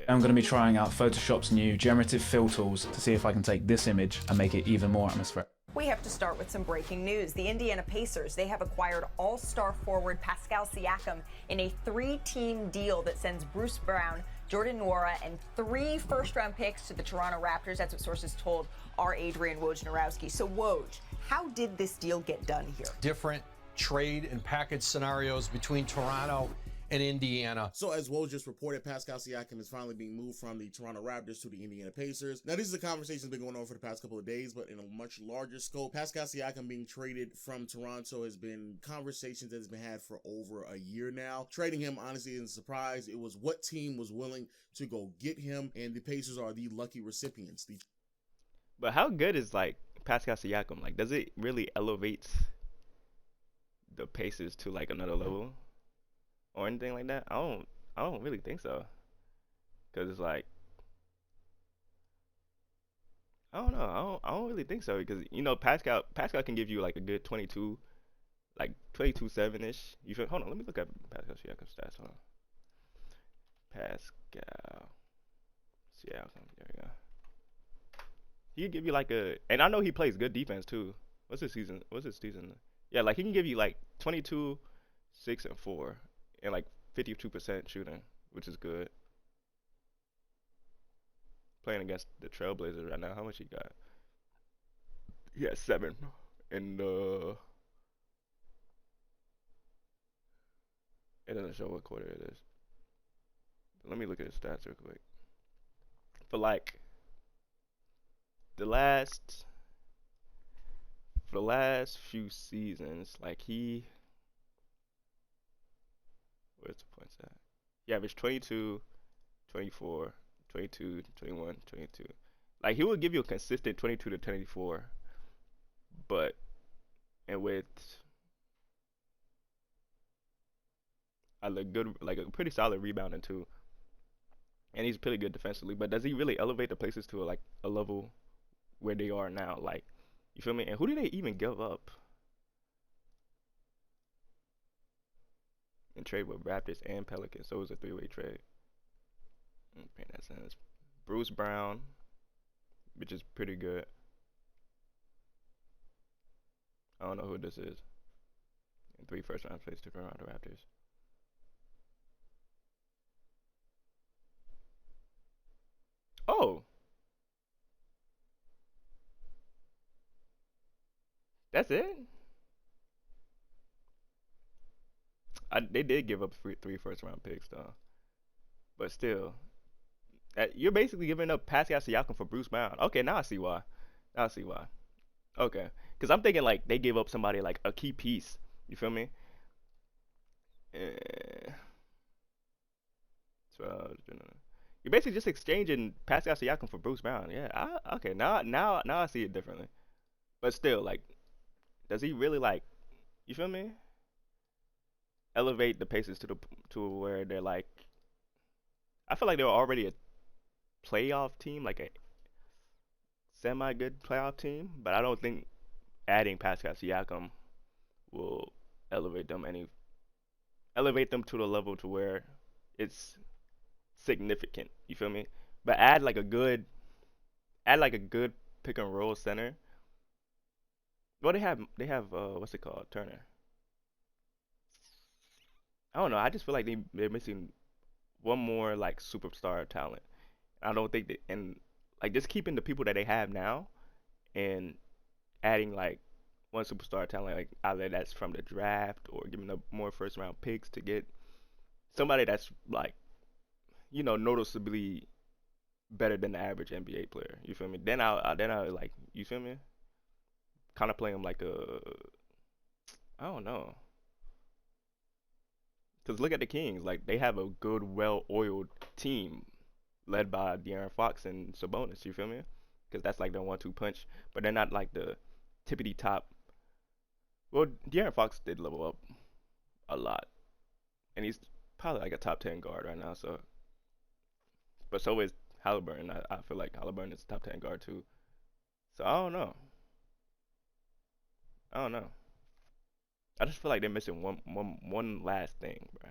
I'm going to be trying out Photoshop's new generative fill tools to see if I can take this image and make it even more atmospheric. We have to start with some breaking news. The Indiana Pacers, they have acquired all-star forward Pascal Siakam in a 3-team deal that sends Bruce Brown, Jordan Nwora, and 3 first-round picks to the Toronto Raptors. That's what sources told our Adrian Wojnarowski. So, Woj, how did this deal get done here? Different trade and package scenarios between Toronto and Indiana. So as Woj just reported, Pascal Siakam is finally being moved from the Toronto Raptors to the Indiana Pacers. Now, this is a conversation that's been going on for the past couple of days, but in a much larger scope. Pascal Siakam being traded from Toronto has been conversations that has been had for over a year now. Trading him, honestly, isn't a surprise. It was what team was willing to go get him, and the Pacers are the lucky recipients. But how good is like Pascal Siakam? Like, does it really elevate the Pacers to like another level? Or anything like that? I don't really think so. Cause it's like, I don't know. I don't really think so because you know Pascal can give you like a good 22, like 22-7 ish. You feel? Hold on, let me look up Pascal Siakam's stats. Hold on. Pascal Siakam. There we go. He can give you like a, and I know he plays good defense too. What's his season? Yeah, like he can give you like 22, 6 and 4. And like 52% shooting, which is good. Playing against the Trailblazers right now, how much he got? He has 7. And it doesn't show what quarter it is. But let me look at his stats real quick. For like the last few seasons, like where's the points at? He averaged 22, 24, 22, 21, 22. Like, he will give you a consistent 22 to 24, but, and with a good, like a pretty solid rebounding too. And he's pretty good defensively, but does he really elevate the places to like a level where they are now? Like, you feel me? And who do they even give up? And trade with Raptors and Pelicans, so it was a 3-way trade. Paint that sense. Bruce Brown, which is pretty good. I don't know who this is. And 3 first-round picks to Toronto Raptors. Oh, that's it. They did give up 3 first-round picks though, but still, you're basically giving up Pascal Siakam for Bruce Brown. Okay, now I see why. Okay, because I'm thinking like they gave up somebody like a key piece. You feel me? So you're basically just exchanging Pascal Siakam for Bruce Brown. Yeah. Okay. Now I see it differently. But still, like, does he really like? You feel me? Elevate the Pacers to where they're like, I feel like they were already a playoff team, like a semi-good playoff team, but I don't think adding Pascal Siakam will elevate them to the level to where it's significant. You feel me? But add like a good pick and roll center. Well, they have what's it called, Turner. I don't know. I just feel like they're missing one more like superstar talent. I don't think that, and like just keeping the people that they have now, and adding like one superstar talent, like either that's from the draft or giving up more first round picks to get somebody that's like, you know, noticeably better than the average NBA player. You feel me? Then I like, you feel me? Kind of play him like I don't know. Because look at the Kings. Like, they have a good, well-oiled team led by De'Aaron Fox and Sabonis. You feel me? Because that's like their 1-2 punch. But they're not like the tippity top. Well, De'Aaron Fox did level up a lot. And he's probably like a top 10 guard right now. So, but so is Halliburton. I feel like Halliburton is a top 10 guard too. So I don't know. I just feel like they're missing one last thing, bro.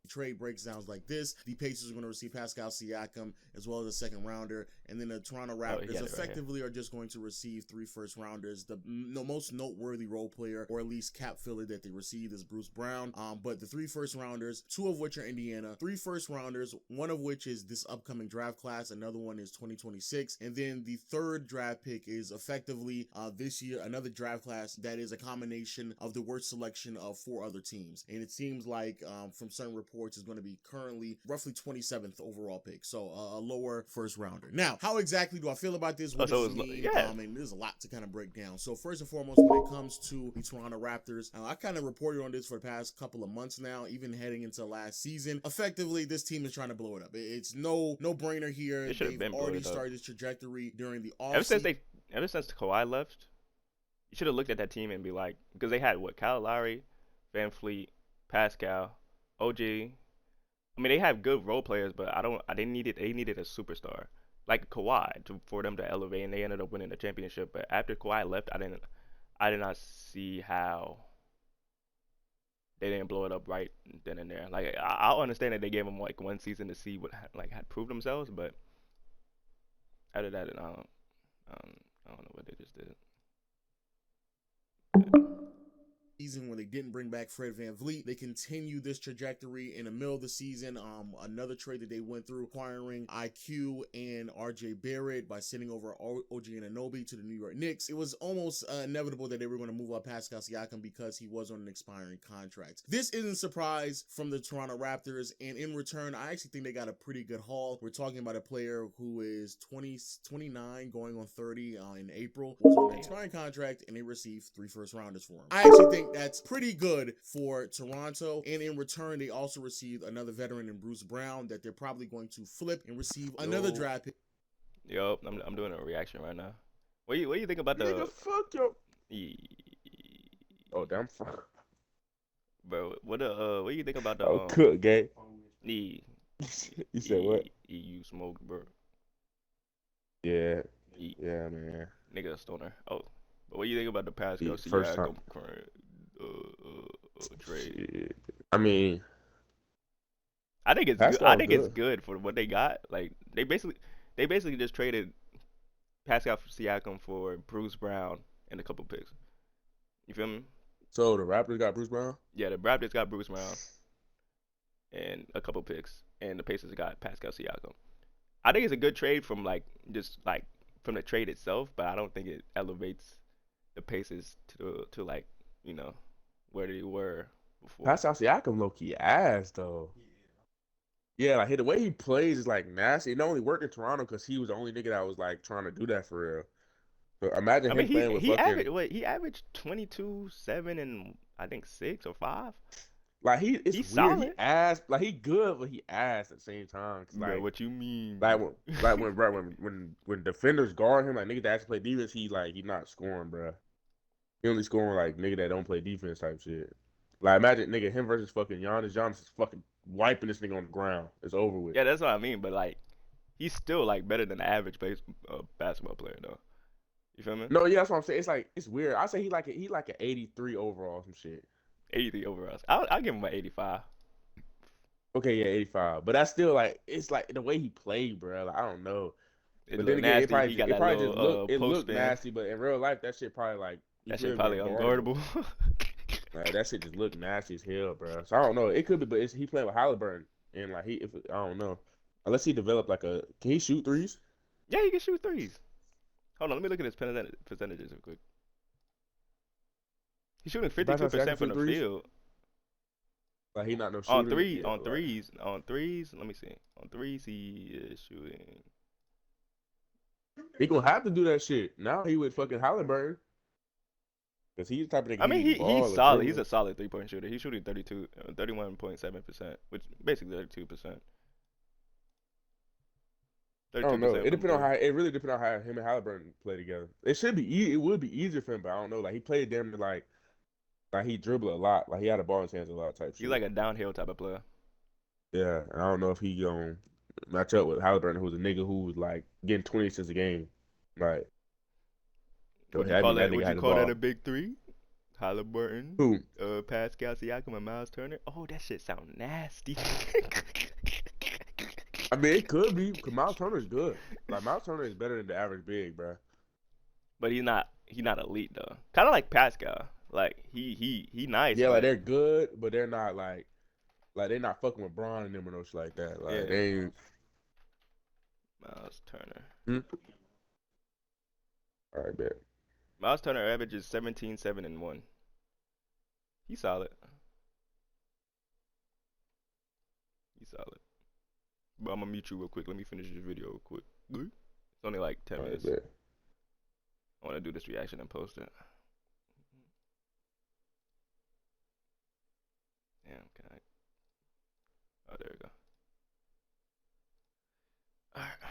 Trade breaks down like this. The Pacers are going to receive Pascal Siakam as well as a second rounder, and then the Toronto Raptors effectively are just going to receive 3 first rounders. The most noteworthy role player, or at least cap filler, that they received is Bruce Brown. But the 3 first rounders, 2 of which are Indiana, 3 first rounders, 1 of which is this upcoming draft class, another one is 2026, and then the 3rd draft pick is effectively this year another draft class that is a combination of the worst selection of 4 other teams, and it seems like from certain reports is going to be currently roughly 27th overall pick, so a lower first rounder. Now, how exactly do I feel about this? What does it mean? And there's a lot to kind of break down. So first and foremost, when it comes to the Toronto Raptors, I kind of reported on this for the past couple of months now, even heading into last season. Effectively, this team is trying to blow it up. It's no brainer here. They've already started this trajectory during the offseason. Ever since Kawhi left, you should have looked at that team and be like, because they had Kyle Lowry, Van Fleet, Pascal, OG. I mean, they have good role players, but they needed a superstar like Kawhi for them to elevate, and they ended up winning the championship. But after Kawhi left, I did not see how they didn't blow it up right then and there. Like, I understand that they gave them like 1 season to see what had proved themselves, but after that, I don't know what they just did. Season when they didn't bring back Fred VanVleet. They continue this trajectory in the middle of the season. Another trade that they went through, acquiring IQ and RJ Barrett by sending over OG Anunoby to the New York Knicks. It was almost inevitable that they were going to move up Pascal Siakam because he was on an expiring contract. This isn't a surprise from the Toronto Raptors, and in return, I actually think they got a pretty good haul. We're talking about a player who is 29 going on 30 in April, was on an expiring contract, and they received 3 first rounders for him. I actually think that's pretty good for Toronto, and in return they also received another veteran in Bruce Brown that they're probably going to flip and receive another draft pick. Yo, I'm doing a reaction right now. What do you think about the nigga, fuck yo. Oh damn, fuck. Bro, what do you think about the cook gay? You said what? You smoke, bro. Yeah, man. Nigga stoner. Oh, but what do you think about the Pascal Siakam trade? Shit. I mean, I think it's good. I think it's good for what they got. Like they basically just traded Pascal Siakam for Bruce Brown and a couple picks. You feel me? So the Raptors got Bruce Brown? Yeah, the Raptors got Bruce Brown and a couple picks, and the Pacers got Pascal Siakam. I think it's a good trade from from the trade itself, but I don't think it elevates the Pacers to like, you know, where they were before. Pascal Siakam low-key ass though. Yeah, like the way he plays is like nasty. It only worked in Toronto because he was the only nigga that was like trying to do that for real. But imagine him playing with fucking. He averaged 22, 7, and I think 6 or 5. Like he's weird. Solid. He ass, like he good, but he ass at the same time. Like, bro, what you mean? When defenders guard him, like nigga that actually play defense, he not scoring, bro. He only scoring like nigga that don't play defense type shit. Like imagine nigga him versus fucking Giannis. Giannis is fucking wiping this nigga on the ground. It's over with. Yeah, that's what I mean. But like, he's still like better than the average basketball player though. You feel me? No, yeah, that's what I'm saying. It's like it's weird. I say he like an 83 overall, some shit. 83 overall. I'll give him an 85. Okay, yeah, 85. But that's still like it's like the way he played, bro. Like, I don't know. But then again, it probably just looked nasty. But in real life, that shit probably like that shit probably unguardable. Like, that shit just looked nasty as hell, bro. So I don't know. It could be, but he playing with Halliburton, and like I don't know. Unless he developed like can he shoot threes? Yeah, he can shoot threes. Hold on, let me look at his percentages real quick. He's shooting 52% from the field. Like he not no shooter. On threes. Let me see. On threes, he is shooting. He gonna have to do that shit now. He with fucking Halliburton. Cause he's the type of nigga. I mean, he's solid. He's a solid 3-point shooter. He's shooting 31.7%, which basically 32%. I don't know. It really depends on how him and Halliburton play together. It would be easier for him, but I don't know. Like he played damn like he dribbled a lot. Like he had a ball in his hands a lot type shit. He's like a downhill type of player. Yeah, and I don't know if he gonna match up with Halliburton, who's a nigga who was like getting 20 assists a game. Like, would you call that a big three? Halliburton, Who? Pascal Siakam, and Miles Turner. Oh, that shit sound nasty. I mean, it could be. Cause Miles Turner is good. Like Miles Turner is better than the average big, bro. But he's not elite though. Kind of like Pascal. Like he nice. Yeah, like but they're good, but they're not like they're not fucking with Braun and them or no shit like that. Like Yeah. they ain't. Miles Turner. All right, bet. Miles Turner averages 17, 7, and 1. He's solid. He's solid. But I'm gonna mute you real quick. Let me finish this video real quick. It's only like 10 All right, minutes. bet. I want to do this reaction and post it. Damn, can I? Oh, there we go. All right.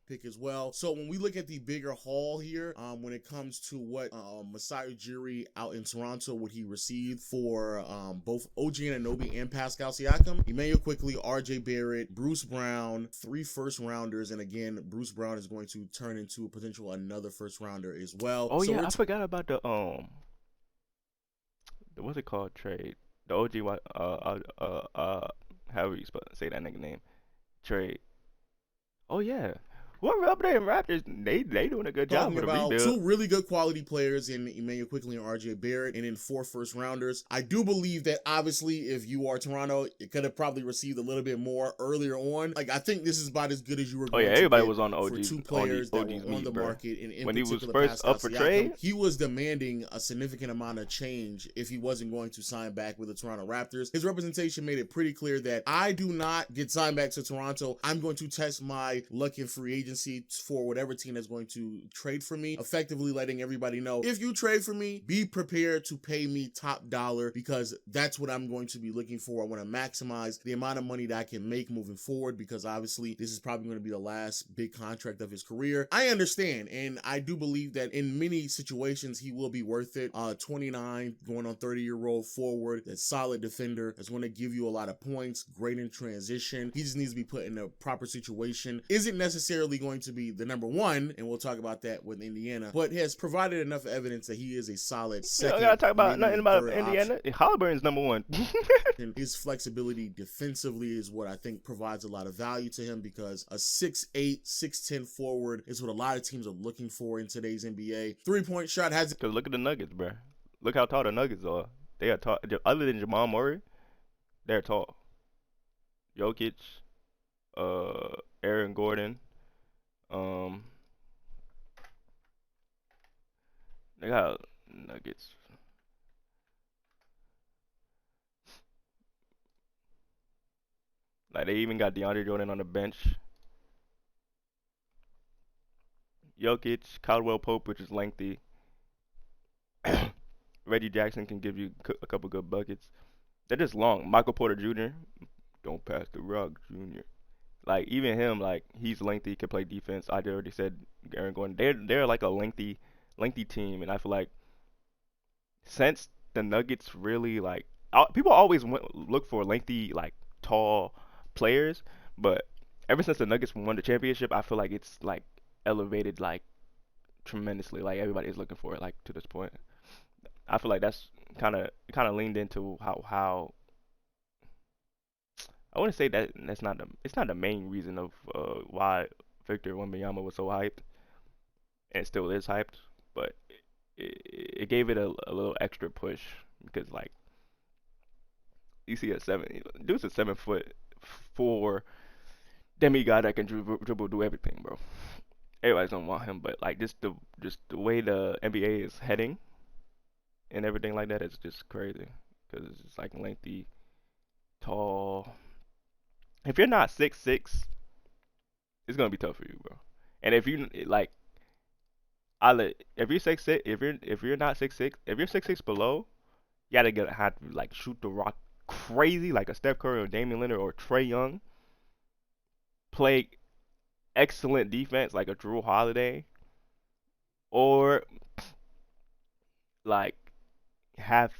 Pick as well. So when we look at the bigger haul here, when it comes to what Masai Ujiri out in Toronto, what he received for both OG Anunoby and Pascal Siakam, Emmanuel Quickley, RJ Barrett, Bruce Brown, 3 first rounders, and again, Bruce Brown is going to turn into a potential another first rounder as well. Oh so yeah, I forgot about the what's it called trade? The OG however you say that nigga name trade. Oh yeah. Whoever up there in Raptors, they doing a good job Talking with the about rebuild. 2 really good quality players in Emmanuel Quickley and RJ Barrett, and then 4 first rounders. I do believe that obviously if you are Toronto, it could have probably received a little bit more earlier on. Like I think this is about as good as you were going to Everybody get was on the for OG's 2 players that OG's were on meat, the bro. market. And in When he was particular, first Pascal up for Siakam, trade, he was demanding a significant amount of change if he wasn't going to sign back with the Toronto Raptors. His representation made it pretty clear that I do not get signed back to Toronto. I'm going to test my luck in free agency for whatever team that's going to trade for me, effectively letting everybody know, if you trade for me, be prepared to pay me top dollar because that's what I'm going to be looking for. I want to maximize the amount of money that I can make moving forward because obviously this is probably going to be the last big contract of his career. I understand, and I do believe that in many situations he will be worth it. 29, going on 30-year-old forward, that solid defender that's going to give you a lot of points, great in transition. He just needs to be put in a proper situation. Isn't necessarily going to be the number one, and we'll talk about that with Indiana, but has provided enough evidence that he is a solid second. I gotta talk about maybe nothing about third Indiana. Halliburton's number 1. and his flexibility defensively is what I think provides a lot of value to him because a 6'8", 6'10" forward is what a lot of teams are looking for in today's NBA. 3-point shot has Cause look at the Nuggets, bro. Look how tall the Nuggets are. They are tall. Other than Jamal Murray, they're tall. Jokic, Aaron Gordon, they got Nuggets. Like they even got DeAndre Jordan on the bench. Jokic, Caldwell Pope, which is lengthy. Reggie Jackson can give you a couple good buckets. They're just long. Michael Porter Jr. Don't pass the rock, Jr. Like even him, like he's lengthy, can play defense. I already said Aaron Gordon. They're like a lengthy team, and I feel like since the Nuggets really like people always look for lengthy, like tall players, but ever since the Nuggets won the championship, I feel like it's like elevated like tremendously. Like everybody is looking for it, like to this point. I feel like that's kind of leaned into how I wouldn't say that it's not the main reason of why Victor Wembanyama was so hyped, and it still is hyped, but it gave it a little extra push because like you see dude's a 7'4" demigod that can dribble, do everything, bro. Everybody's don't want him, but like just the way the NBA is heading and everything like that is just crazy because it's just like lengthy, tall. If you're not 6'6", it's gonna be tough for you, bro. And if you like, if you're 6'6", if you're not 6'6", if you're 6'6" below, you gotta have to like shoot the rock crazy like a Steph Curry or Damian Lillard or Trae Young. Play excellent defense like a Drew Holiday, or like have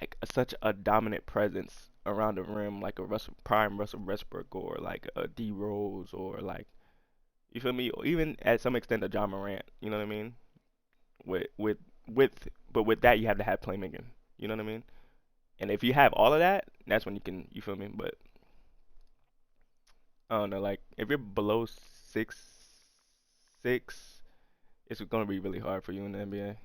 like such a dominant presence around the rim like a prime Russell Westbrook or like a D Rose or like, you feel me, or even at some extent a John Morant, you know what I mean, with with that you have to have playmaking. You know what I mean? And if you have all of that, that's when you feel me? But I don't know, like if you're below 6'6", it's gonna be really hard for you in the NBA.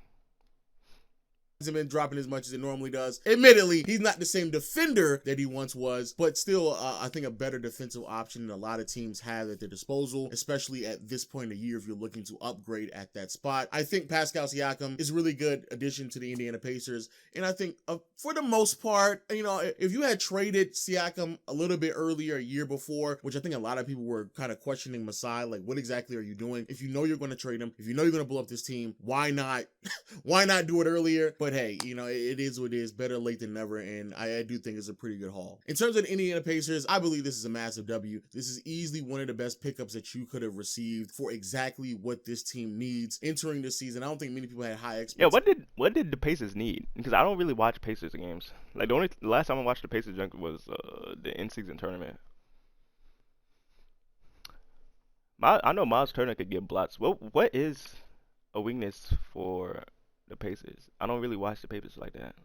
Hasn't been dropping as much as it normally does. Admittedly, he's not the same defender that he once was, but still, I think a better defensive option than a lot of teams have at their disposal, especially at this point of the year if you're looking to upgrade at that spot. I think Pascal Siakam is a really good addition to the Indiana Pacers, and I think for the most part, you know, if you had traded Siakam a little bit earlier, a year before, which I think a lot of people were kind of questioning Masai, like, what exactly are you doing? If you know you're going to trade him, if you know you're going to blow up this team, why not do it earlier? But hey, you know, it is what it is. Better late than never, and I do think it's a pretty good haul. In terms of the Indiana Pacers, I believe this is a massive W. This is easily one of the best pickups that you could have received for exactly what this team needs entering this season. I don't think many people had high expectations. Yeah, what did the Pacers need? Because I don't really watch Pacers games. Like the last time I watched the Pacers was the in-season tournament. I know Miles Turner could get blots. What is a weakness for the Pacers? I don't really watch the Pacers like that.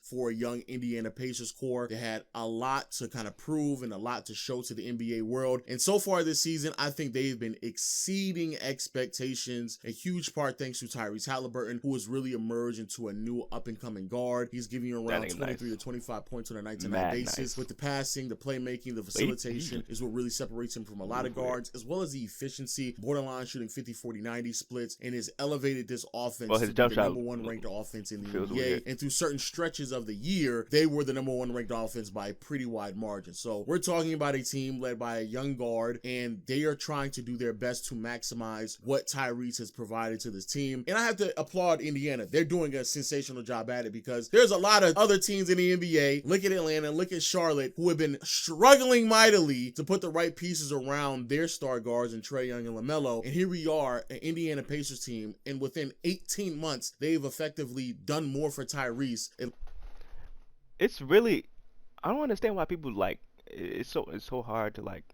For a young Indiana Pacers core that had a lot to kind of prove and a lot to show to the NBA world. And so far this season, I think they've been exceeding expectations, a huge part thanks to Tyrese Halliburton, who has really emerged into a new up-and-coming guard. He's giving you around 23 to 25 points on a night-to-night basis. Nice. With the passing, the playmaking, the facilitation is what really separates him from a lot of guards, as well as the efficiency, borderline shooting 50, 40, 90 splits, and has elevated this offense to be the number one ranked offense in the NBA. Weird. And through certain stretches of the year, they were the number one ranked offense by a pretty wide margin. So we're talking about a team led by a young guard, and they are trying to do their best to maximize what Tyrese has provided to this team. And I have to applaud Indiana. They're doing a sensational job at it, because there's a lot of other teams in the NBA, look at Atlanta, look at Charlotte, who have been struggling mightily to put the right pieces around their star guards in Trae Young and LaMelo. And here we are, an Indiana Pacers team, and within 18 months, they've effectively done more for Tyrese. It's really, I don't understand why people like it's so hard to like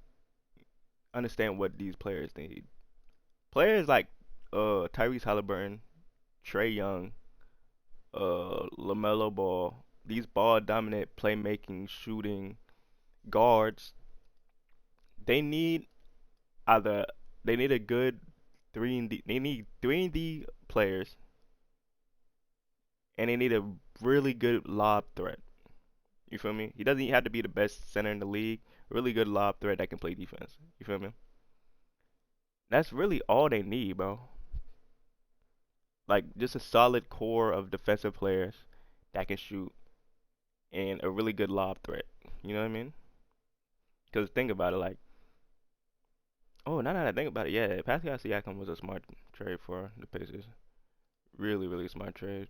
understand what these players need. Players like Tyrese Halliburton, Trae Young, LaMelo Ball, these ball dominant playmaking, shooting guards, they need a good 3-and-D. They need 3-and-D players, and they need a really good lob threat. You feel me? He doesn't have to be the best center in the league. Really good lob threat that can play defense. You feel me? That's really all they need, bro. Like, just a solid core of defensive players that can shoot, and a really good lob threat. You know what I mean? Because think about it, like, now that I think about it, yeah, Pascal Siakam was a smart trade for the Pacers. Really, really smart trade.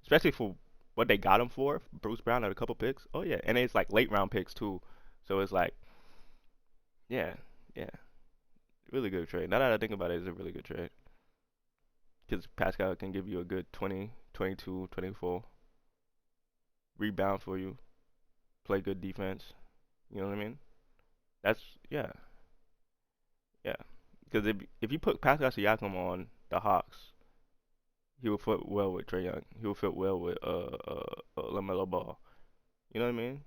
Especially for what they got him for. Bruce Brown had a couple picks. Oh, yeah. And it's like late round picks, too. So it's like, yeah. Really good trade. Now that I think about it, it's a really good trade. Because Pascal can give you a good 20, 22, 24. Rebound for you. Play good defense. You know what I mean? That's, yeah. Because if you put Pascal Siakam on the Hawks, he will fit well with Trae Young. He will fit well with LaMelo Ball. You know what I mean?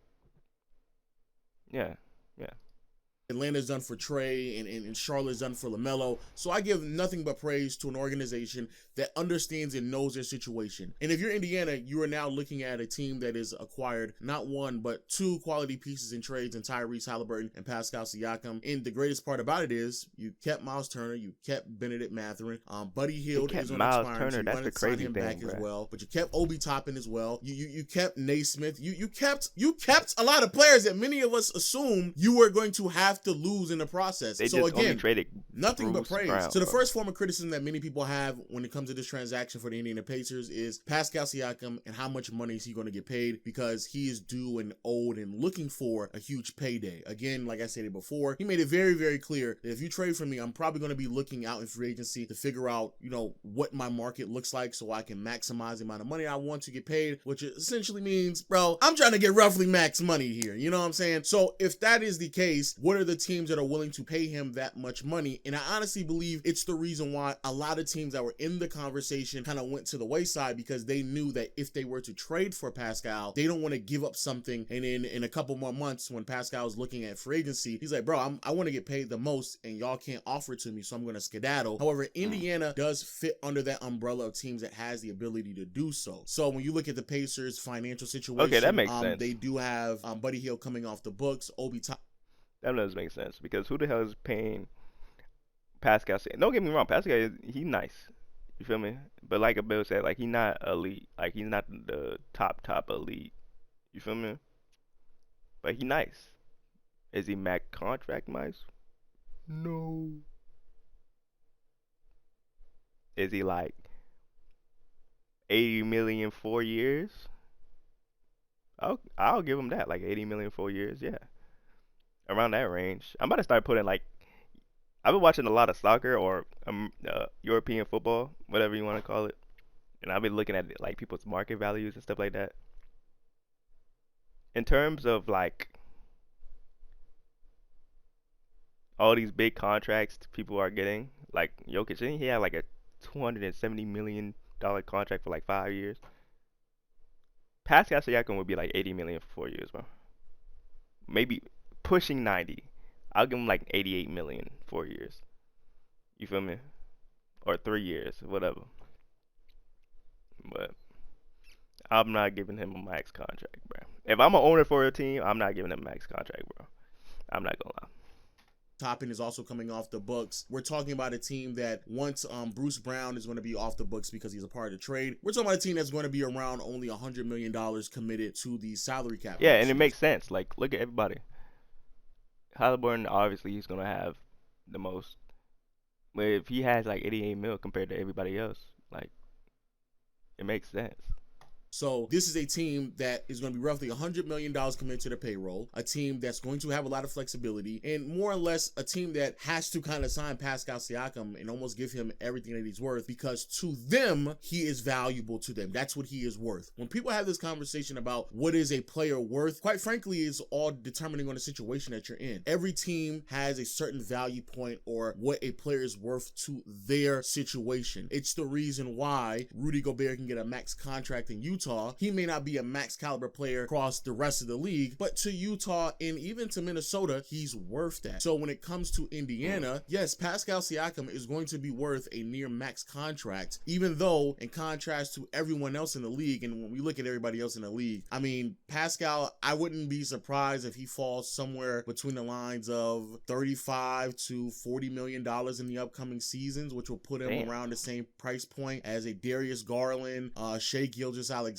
Yeah. Atlanta's done for Trae, and Charlotte's done for LaMelo. So I give nothing but praise to an organization that understands and knows their situation. And if you're Indiana, you are now looking at a team that has acquired not one, but two quality pieces in trades in Tyrese Halliburton and Pascal Siakam. And the greatest part about it is you kept Miles Turner, you kept Benedict Mathurin. Buddy Hield is on Miles expiring, Turner, so that's the crazy thing, back bro. as well. But you kept Obi Toppin as well. You kept Naismith. You kept a lot of players that many of us assume you were going to have to lose in the process. They so just again, only traded nothing Bruce but praise. Brown, So the bro. first form of criticism that many people have when it comes to this transaction for the Indiana Pacers is Pascal Siakam and how much money is he going to get paid, because he is due and owed and looking for a huge payday. Again, like I said before, he made it very, very clear that if you trade for me, I'm probably going to be looking out in free agency to figure out, what my market looks like so I can maximize the amount of money I want to get paid, which essentially means, bro, I'm trying to get roughly max money here. You know what I'm saying? So if that is the case, what are the teams that are willing to pay him that much money. And I honestly believe it's the reason why a lot of teams that were in the conversation kind of went to the wayside, because they knew that if they were to trade for Pascal, they don't want to give up something. And then in a couple more months, when Pascal is looking at free agency, he's like, bro, I want to get paid the most and y'all can't offer it to me, so I'm going to skedaddle. However, Indiana does fit under that umbrella of teams that has the ability to do so. So when you look at the Pacers' financial situation, Okay, that makes sense. They do have Buddy Hield coming off the books, That does make sense, because who the hell is paying Pascal? Don't get me wrong, Pascal, he nice. You feel me? But like Bill said, like, he not elite. Like, he's not the top elite. You feel me? But he nice. Is he max contract nice? No. Is he like 80 million 4 years? I'll give him that, like 80 million 4 years, yeah. Around that range. I'm about to start putting, like, I've been watching a lot of soccer or European football, whatever you want to call it. And I've been looking at like people's market values and stuff like that. In terms of like all these big contracts people are getting, like Jokic, he had like a $270 million contract for like 5 years. Pascal Siakam would be like 80 million for 4 years, bro. Maybe pushing 90. I'll give him like 88 million 4 years. You feel me? Or 3 years, whatever. But I'm not giving him a max contract, bro. If I'm an owner for a team, I'm not giving him a max contract, bro. I'm not gonna lie. Toppin is also coming off the books. We're talking about a team that once Bruce Brown is going to be off the books because he's a part of the trade. We're talking about a team that's going to be around only $100 million committed to the salary cap. Yeah, and it makes sense. Like, look at everybody. Halliburton, obviously, he's going to have the most. But if he has like 88 mil compared to everybody else, like, it makes sense. So this is a team that is going to be roughly $100 million committed to the payroll, a team that's going to have a lot of flexibility, and more or less a team that has to kind of sign Pascal Siakam and almost give him everything that he's worth, because to them, he is valuable to them. That's what he is worth. When people have this conversation about what is a player worth, quite frankly, is all determining on the situation that you're in. Every team has a certain value point or what a player is worth to their situation. It's the reason why Rudy Gobert can get a max contract in Utah. He may not be a max caliber player across the rest of the league, but to Utah and even to Minnesota, he's worth that. So when it comes to Indiana, yes, Pascal Siakam is going to be worth a near max contract, even though in contrast to everyone else in the league, and when we look at everybody else in the league, I mean, Pascal, I wouldn't be surprised if he falls somewhere between the lines of $35 to $40 million in the upcoming seasons, which will put him around the same price point as a Darius Garland, Shai Gilgeous-Alexander,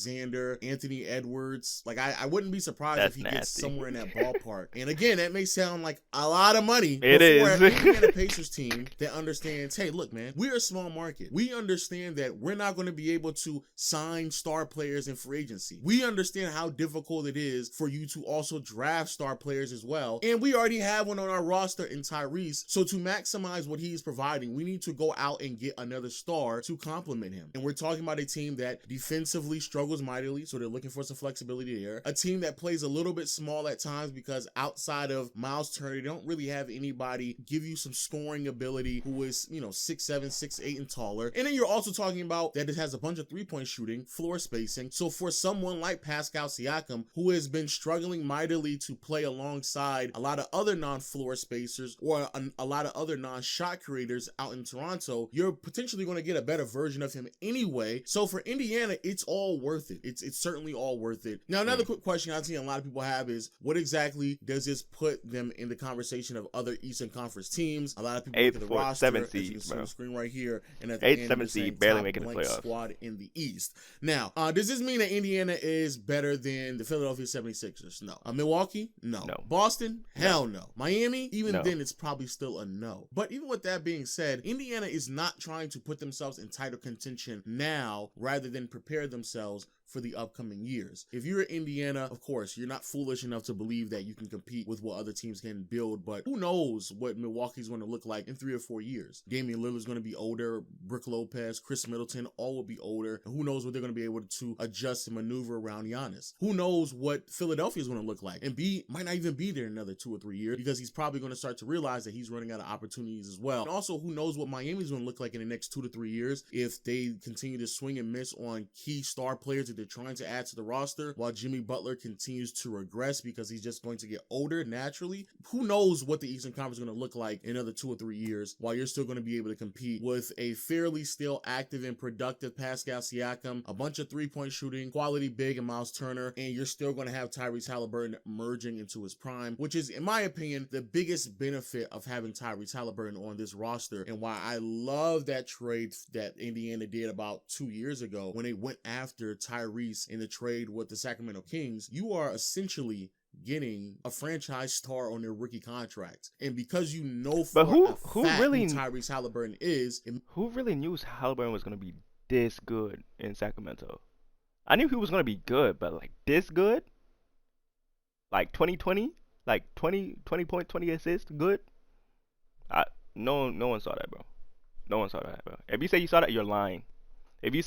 Anthony Edwards. Like, I wouldn't be surprised if he gets somewhere in that ballpark. And again, that may sound like a lot of money. It is. For an Indiana Pacers team that understands, hey, look, man, we're a small market. We understand that we're not going to be able to sign star players in free agency. We understand how difficult it is for you to also draft star players as well. And we already have one on our roster in Tyrese. So to maximize what he's providing, we need to go out and get another star to complement him. And we're talking about a team that defensively struggles mightily, so they're looking for some flexibility there. A team that plays a little bit small at times because outside of Miles Turner, they don't really have anybody give you some scoring ability who is, 6'7", 6'8", and taller. And then you're also talking about that it has a bunch of three-point shooting, floor spacing. So for someone like Pascal Siakam, who has been struggling mightily to play alongside a lot of other non-floor spacers or a lot of other non-shot creators out in Toronto, you're potentially going to get a better version of him anyway. So for Indiana, it's all worth it. It's certainly all worth it. Now, another quick question I've seen a lot of people have is, what exactly does this put them in the conversation of other Eastern Conference teams? A lot of people look at the roster, 7 as you can seeds, see on bro. the screen right here, and at the 8, end, 7 you're saying seed, barely top making the blank playoffs. squad in the East. Now, does this mean that Indiana is better than the Philadelphia 76ers? No. Milwaukee? No. Boston? Hell no. Miami? Even then, it's probably still a no. But even with that being said, Indiana is not trying to put themselves in title contention now rather than prepare themselves Finals for the upcoming years. If you're Indiana, of course, you're not foolish enough to believe that you can compete with what other teams can build, but who knows what Milwaukee's going to look like in 3 or 4 years. Damian Lillard's going to be older, Brook Lopez, Chris Middleton, all will be older, and who knows what they're going to be able to adjust and maneuver around Giannis. Who knows what Philadelphia is going to look like. And B might not even be there in another 2 or 3 years because he's probably going to start to realize that he's running out of opportunities as well. And also, who knows what Miami's going to look like in the next 2 to 3 years if they continue to swing and miss on key star players that they're trying to add to the roster, while Jimmy Butler continues to regress because he's just going to get older naturally. Who knows what the Eastern Conference is going to look like in another 2 or 3 years, while you're still going to be able to compete with a fairly still active and productive Pascal Siakam, a bunch of three-point shooting, quality big and Miles Turner, and you're still going to have Tyrese Halliburton merging into his prime, which is, in my opinion, the biggest benefit of having Tyrese Halliburton on this roster, and why I love that trade that Indiana did about 2 years ago when they went after Tyrese in the trade with the Sacramento Kings. You are essentially getting a franchise star on their rookie contract, and because you know for who really Tyrese Halliburton is, who really knew Halliburton was gonna be this good in Sacramento? I knew he was gonna be good, but like this good, like 2020, like 20 points, 20 assists, good. No one saw that, bro. No one saw that, bro. If you say you saw that, you're lying. If you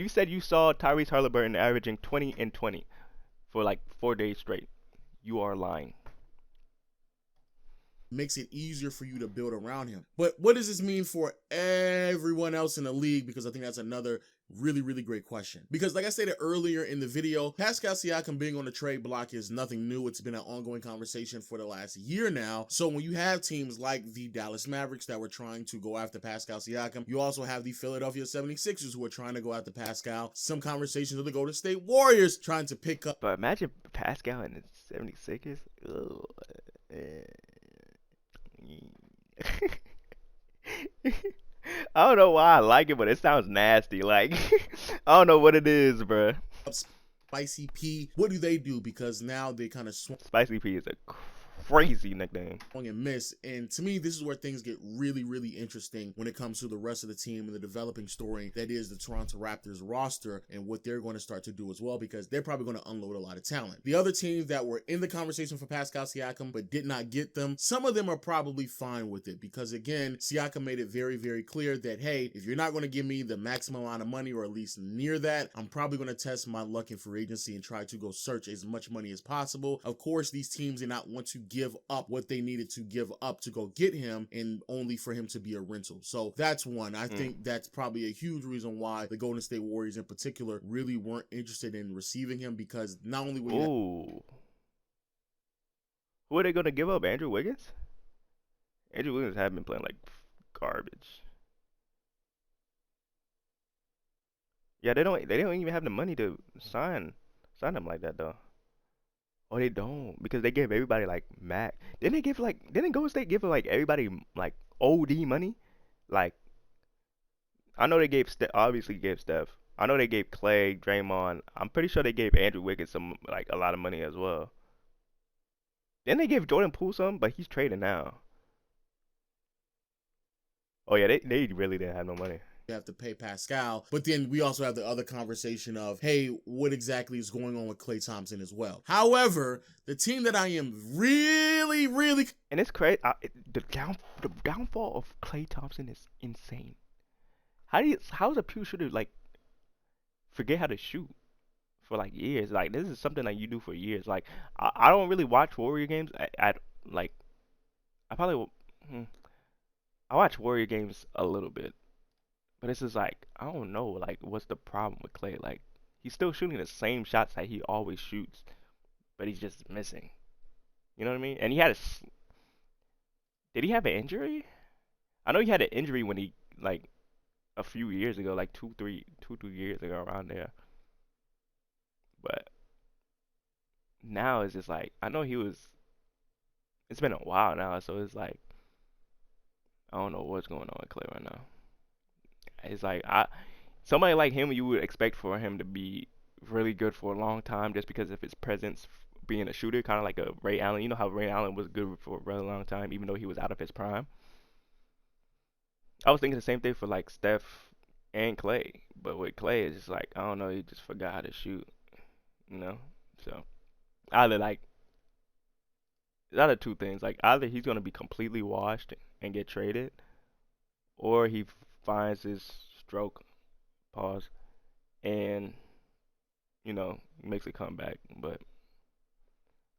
said you saw Tyrese Halliburton averaging 20 and 20 for like 4 days straight, you are lying. Makes it easier for you to build around him. But what does this mean for everyone else in the league? Because I think that's another really great question. Because like I said earlier in the video, Pascal Siakam being on the trade block is nothing new. It's been an ongoing conversation for the last year now. So when you have teams like the Dallas Mavericks that were trying to go after Pascal Siakam, you also have the Philadelphia 76ers who are trying to go after Pascal. Some conversations with the Golden State Warriors trying to pick up. But imagine Pascal and the 76ers. I don't know why I like it, but it sounds nasty. Like, I don't know what it is, bro. Spicy P, what do they do? Because now they kind of swung. Spicy P is a crazy nickname. And miss. And to me, this is where things get really interesting when it comes to the rest of the team and the developing story that is the Toronto Raptors roster and what they're going to start to do as well, because they're probably going to unload a lot of talent. The other teams that were in the conversation for Pascal Siakam but did not get them, some of them are probably fine with it, because again, Siakam made it very clear that, hey, if you're not going to give me the maximum amount of money, or at least near that, I'm probably going to test my luck in free agency and try to go search as much money as possible. Of course, these teams did not want to give up what they needed to give up to go get him, and only for him to be a rental. So that's one. I think that's probably a huge reason why the Golden State Warriors in particular really weren't interested in receiving him, because not only who are they gonna give up? Andrew Wiggins? Andrew Wiggins have been playing like garbage. Yeah, they don't even have the money to sign him like that though. Oh, they don't, because they gave everybody like Mac. Didn't Golden State give like everybody like OD money? Like, I know they obviously gave Steph. I know they gave Clay, Draymond. I'm pretty sure they gave Andrew Wiggins a lot of money as well. Then they gave Jordan Poole some, but he's trading now. Oh yeah, they really didn't have no money. You have to pay Pascal, but then we also have the other conversation of, hey, what exactly is going on with Klay Thompson as well? However, the team that I am really and it's crazy, the downfall of Klay Thompson is insane. How's a pure shooter like forget how to shoot for like years? Like, this is something that you do for years. Like, I don't really watch Warrior games. I watch Warrior games a little bit. But it's just like, I don't know, like, what's the problem with Klay? Like, he's still shooting the same shots that he always shoots, but he's just missing. You know what I mean? And did he have an injury? I know he had an injury when he, like, a few years ago, like 2 years ago, around there. But now it's just like, I know it's been a while now, so it's like, I don't know what's going on with Klay right now. It's like, somebody like him, you would expect for him to be really good for a long time just because of his presence being a shooter, kind of like a Ray Allen. You know how Ray Allen was good for a really long time, even though he was out of his prime. I was thinking the same thing for like Steph and Clay. But with Clay, it's just like I don't know, he just forgot how to shoot, you know. So either like it's either two things, like either he's gonna be completely washed and get traded, or he finds his stroke, pause, and makes a comeback. But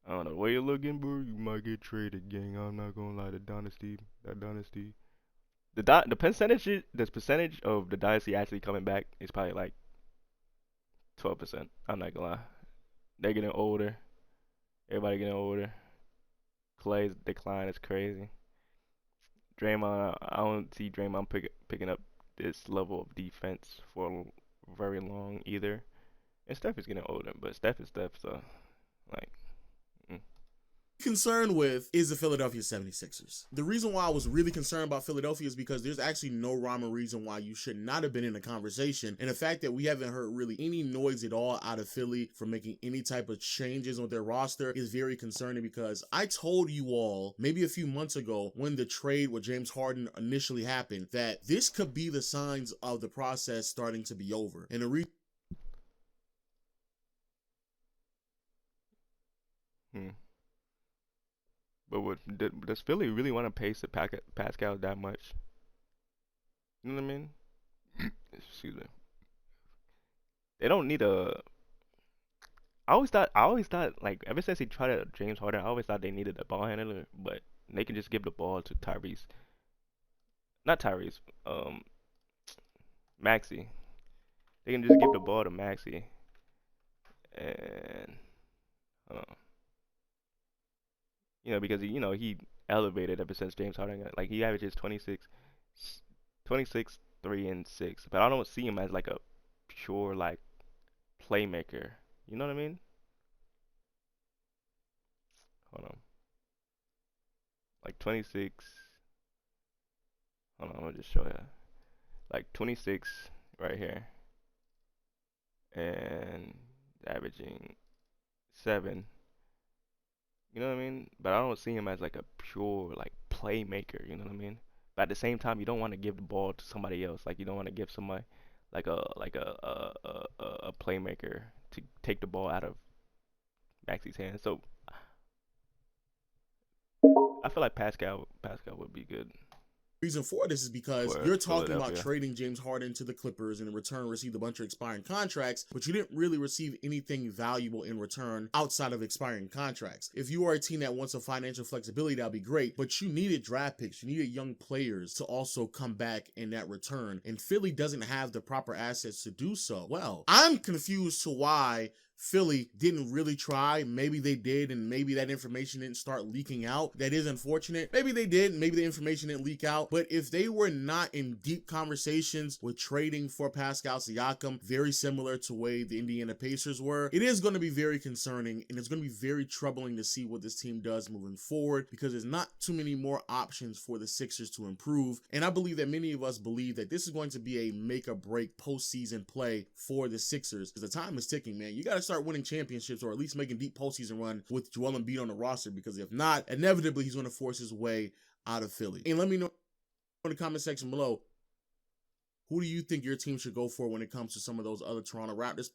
I don't know where you're looking, bro. You might get traded, gang. I'm not gonna lie. That dynasty, the percentage of the dynasty actually coming back is probably like 12%. I'm not gonna lie. They're getting older. Everybody getting older. Clay's decline is crazy. Draymond, I don't see Draymond picking up this level of defense for very long either. And Steph is getting older, but Steph is Steph, so like. Concerned with is the Philadelphia 76ers. The reason why I was really concerned about Philadelphia is because there's actually no rhyme or reason why you should not have been in the conversation. And the fact that we haven't heard really any noise at all out of Philly for making any type of changes on their roster is very concerning, because I told you all maybe a few months ago when the trade with James Harden initially happened that this could be the signs of the process starting to be over. And the reason But does Philly really want to pay Pascal that much? You know what I mean? Excuse me. They don't need a. I always thought like ever since he tried it James Harden, I always thought they needed a ball handler, but they can just give the ball to Tyrese. Not Tyrese. Maxey. They can just give the ball to Maxey. And because he elevated ever since James Harden like he averages 26, 3 and 6, but I don't see him as like a pure like playmaker. You know what I mean? Hold on. Like 26. Hold on, I'm gonna just show you. Like 26 right here, and averaging 7. You know what I mean? But I don't see him as like a pure like playmaker. You know what I mean? But at the same time, you don't want to give the ball to somebody else. Like you don't want to give somebody like a playmaker to take the ball out of Maxey's hands. So I feel like Pascal would be good. Reason for this is because For you're talking about Philadelphia. trading James Harden to the Clippers and in return received a bunch of expiring contracts, but you didn't really receive anything valuable in return outside of expiring contracts. If you are a team that wants some financial flexibility, that'd be great, but you needed draft picks, you needed young players to also come back in that return, and Philly doesn't have the proper assets to do so. Well, I'm confused to why Philly didn't really try. Maybe they did, and maybe that information didn't start leaking out. That is unfortunate. Maybe they did, and maybe the information didn't leak out. But if they were not in deep conversations with trading for Pascal Siakam, very similar to the way the Indiana Pacers were, it is going to be very concerning, and it's going to be very troubling to see what this team does moving forward, because there's not too many more options for the Sixers to improve. And I believe that many of us believe that this is going to be a make or break postseason play for the Sixers, because the time is ticking, man. You got to start winning championships, or at least making deep postseason run with Joel Embiid on the roster, because if not, inevitably he's going to force his way out of Philly. And let me know in the comment section below, who do you think your team should go for when it comes to some of those other Toronto Raptors?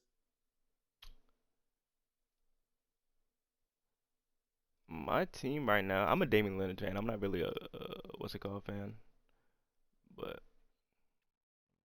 My team right now, I'm a Damian Lillard fan. I'm not really a what's it called fan, but